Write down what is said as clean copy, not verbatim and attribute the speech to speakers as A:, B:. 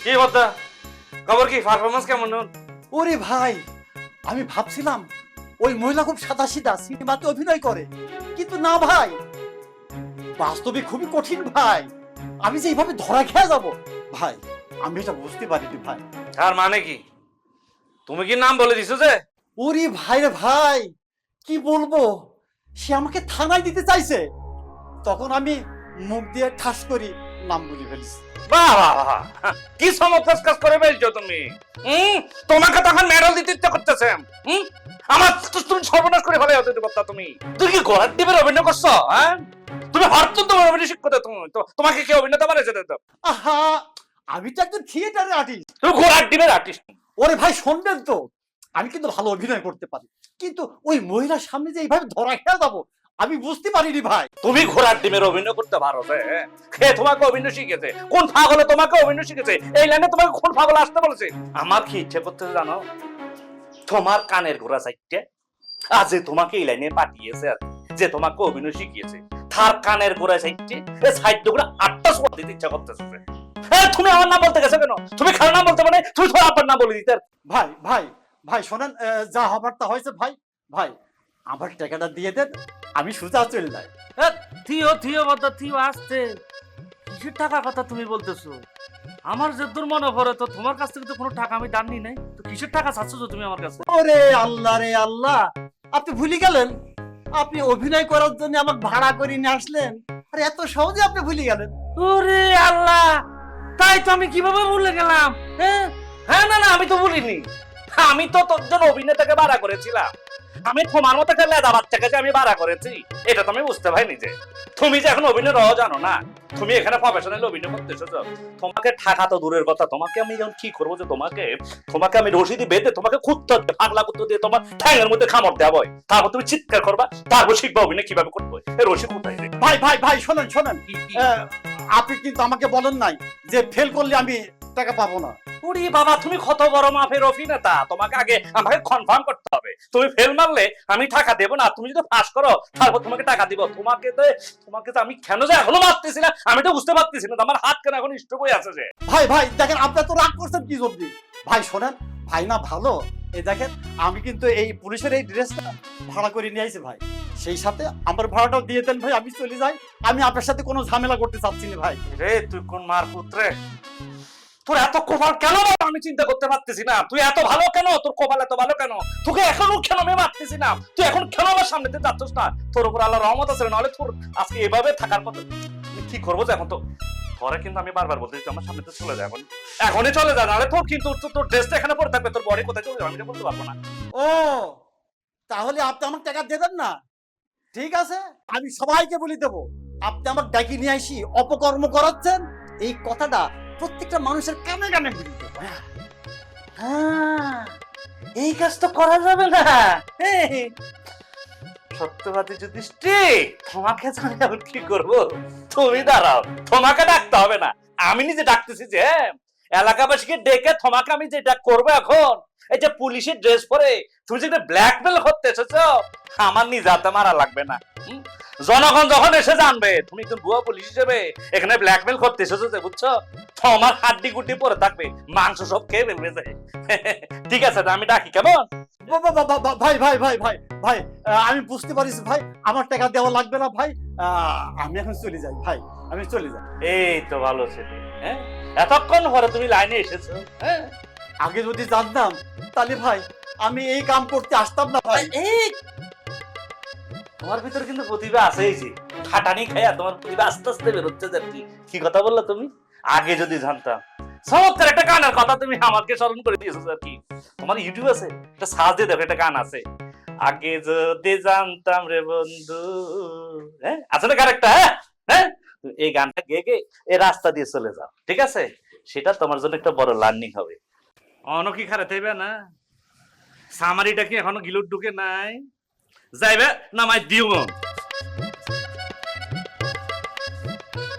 A: কি বলতা খবর কি পারফরমেন্স কেমন?
B: ওরে ভাই, আমি ভাবছিলাম ওই মহিলা খুব সাদাসিধা সিনেমাতে অভিনয় করে, কিন্তু না ভাই, বাস্তবে খুবই কঠিন ভাই। আমি যে এইভাবে ধরা খেয়ে যাব ভাই, আমি এটা বুঝতে পারিনি ভাই।
A: তার মানে কি তুমি কি নাম বলে দিছো যে?
B: ওরে ভাই রে ভাই, কি বলবো, সে আমাকে থানায় দিতে চাইছে, তখন আমি মুখ দিয়ে ঠাস করি নাম বলে ফেলছি।
A: বাহ বাহ বাহ, কি চমৎকার কাজ করে ফেলছো তুমি। তোমাকে তখন মেডেল দিতে ইচ্ছা করতেছে। আমার তো তুমি সর্বনাশ করে ফেলে হতে পারতা তুমি। তুমি কি ঘোড়ার টিমের অভিনয় করছো? হ্যাঁ, তুমি হরতুন তোমার অভিনয় শিক্ষতা। তুমি তোমাকে কে অভিনেতা বানাইছে?
B: আহা, আমি তো একজন থিয়েটারের আর্টিস্ট।
A: তুমি ঘোড়ার টিমের আর্টিস্ট।
B: ওরে ভাই শুনবেন তো, আমি কিন্তু ভালো অভিনয় করতে পারি, কিন্তু ওই মহিলার সামনে যে এইভাবে ধরা খেয়ে যাবো আমি বুঝতে পারিনি ভাই।
A: তুমি ঘোড়ার ডিমের অভিনয় করতে পারো রে? কে তোমাকে অভিনয় শিখেছে? কোন পাগলে তোমাকে অভিনয় শিখেছে? এই লাইনে তোমাকে কোন পাগল আসতে বলেছে? আমার কি ইচ্ছে করতেছে জানো? তোমার কানের ঘোড়া সাইডটা আজ যে তোমাকে এই লাইনে পাঠিয়েছে, আর যে তোমাকে অভিনয় শিখিয়েছে, তার কানের ঘোড়া সাইডটা এই সাইড গুলো 8টা সোয়াদ দিতে ইচ্ছা করতেছে। তুমি আমার নাম বলতে গেছো কেন? তুমি খারাপ নাম বলতে মানে তুমি তোমার আব্বার নাম বলে দিতে।
B: ভাই ভাই ভাই শোনেন, যা হবার তা হয়েছে ভাই। ভাই আমার টাকাটা দিয়ে দেন, আমি সোজা চলে যাই।
C: থিও থিও বাদা থিও, আসতে কিসের টাকার কথা তুমি বলতেছো? আমার যদ্দূর মনে পড়ে তো তোমার কাছ থেকে তো কোনো টাকা আমি দান নি নাই, তো কিসের টাকা চাচ্ছ তুমি আমার কাছে?
B: ওরে আল্লাহ রে আল্লাহ, আপনি ভুলে গেলেন, আপনি অভিনয় করার জন্য আমাকে ভাড়া করে নিয়ে আসলেন, আর এত সহজে আপনি ভুলে গেলেন।
C: ওরে আল্লাহ, তাই তো আমি কিভাবে ভুলে গেলাম? হ্যাঁ
A: হ্যাঁ, না না, আমি তো বলিনি। আমি তো তোর জন্য অভিনেতাকে ভাড়া করেছিলাম। আমি তোমার মতো একটা লেদা বাচ্চাকে যে আমি ভাড়া করেছি, এটা তো আমি বুঝতে পারিনি যে তুমি যে এখন অভিনয় রহ জানো না। তুমি এখানে প্রফেশনাল অভিনয় করতে এসেছো। তোমাকে ঠাকা তো দূরের কথা, তোমাকে আমি এখন কি করবো যে তোমাকে তোমাকে আমি রশি দিয়ে বেঁধে তোমাকে কুত্তা দিয়ে পাগলা কুত্তা দিয়ে তোমার ঠ্যাঙের মধ্যে খামড় দেওয়া হয়, তারপর তুমি চিৎকার করবা, তারপর শিখবা অভিনয় কিভাবে করবো। এই রশি কোথায় রে?
B: ভাই ভাই ভাই শোনেন শোনেন, আপনি কিন্তু আমাকে বলেন নাই যে ফেল করলে আমি টাকা পাবো না।
A: ওরে বাবা, তুমি কত বড় মাপের অভিনেতা, তোমাকে আগে আমাকে কনফার্ম করতে হবে। তুমি ফেল মারলে আমি টাকা দেবো না, তুমি যদি পাস করো তারপর তোমাকে টাকা দিব। তোমাকে তো আমি কেন যে এখনো মারতেছি না, আমি তো বুঝতে পারতেছি না আমার হাত কেন এখন স্ট্রোক হয়ে আছে যে।
B: ভাই ভাই দেখেন, আপনার তো রাগ করছেন কি জন্য? ভাই শোনেন, ভাই না ভালো, এই দেখেন আমি কিন্তু এই পুলিশের এই ড্রেসটা ভাড়া করে নিয়ে আইছি ভাই, সেই সাথে আমার ভাড়াটাও দিয়ে দেন ভাই, আমি চলে যাই। আমি আপনার সাথে কোনো ঝামেলা করতে চাচ্ছি না ভাই।
A: রে তুই কোন মার পুত্রে? তোর এত কপাল কেন আমি চিন্তা করতে পারতেছি না। তুই এত ভালো কেন? তোর কপাল এত ভালো কেন? তোকে এখনো কেন আমি মারতেছি না? তুই এখন কেন আমার সামনেতে যাচ্ছিস না? তোর উপর আল্লাহর রহমত আছে, নাহলে তোর আজকে এভাবে থাকার কথা। আমি কি করবো যে এখন? তো পরে কিন্তু আমি বারবার বলতেছি আমার সামনে তো চলে যায়, এখনই চলে যা, নাহলে তোর কিন্তু তোর ড্রেসটা এখানে পড়ে থাকবে, তোর বডি কোথায় চলে যাবে আমি বলতে পারবো না।
B: ও, তাহলে আপনি আমাকে টাকা দেবেন না? ঠিক আছে, আমি সবাইকে বলে দেবো আপনি আমাকে ডাকি নিয়ে আসি অপকর্ম করাচ্ছেন, এই কথাটা প্রত্যেকটা মানুষের কানে কানে বলে দেবো।
A: হ্যাঁ, এই কাজ তো করা যাবে না। সত্যবাদী যুধিষ্ঠির, তোমাকে জানি আমি কি করবো। তুমি দাঁড়াও, তোমাকে ডাকতে হবে না, আমি নিজে ডাকতেছি যে এলাকাবাসীকে ডেকে তোমাকে আমি যেটা করবো এখন, এই যে পুলিশের ড্রেস পরে তুমি যেটা ব্ল্যাকমেল করতে এসেছো, আমার নিজে হাতে মারা লাগবে না। জনগণ যখন এসে জানবে তুমি একজন ভুয়া পুলিশ হিসেবে এখানে ব্ল্যাকমেল করতে এসেছো, বুঝছো? তোমার হাড্ডি গুড্ডি পরে থাকবে, মাংস সব খেয়ে ফেলবে যায়। ঠিক আছে, আমি ডাকি কেমন?
B: ভাই ভাই ভাই ভাই ভাই, আমি বুঝতে পারিস ভাই, আমার টাকা দেওয়া লাগবে না ভাই, আমি এখন চলে যাই ভাই, আমি চলে যাই।
A: এই তো ভালো ছেলে, হ্যাঁ, এতক্ষণ পরে তুমি লাইনে এসেছো। হ্যাঁ,
B: আগে যদি জানতাম তাহলে ভাই আমি এই কাম করতে আসতাম না ভাই।
A: এই তোমার ভিতরে কিন্তু প্রতিভা আছে, এই যে খাটানি খাইয়া তোমার প্রতিভা আস্তে আস্তে বেরোচ্ছে। যে কি কথা বললা তুমি? আগে যদি জানতাম। চমৎকার একটা গানের কথা তুমি আমাকে স্মরণ করে দিয়েছো আর কি। তোমার ইউটিউব আছে, একটা সার্চ দিয়ে দেখো, একটা গান আছে, আগে যদি জানতাম রে বন্ধু, হ্যাঁ আছে না গান একটা? হ্যাঁ, এই গানটা গেয়ে গেয়ে এই রাস্তা দিয়ে চলে যাও, ঠিক আছে? সেটা তোমার জন্য একটা বড় লার্নিং হবে। অনকি খারাপ হইবে না, সামারিটা কি এখনো গিলুট ঢুকে নাই? যাইবে নামাই দিও।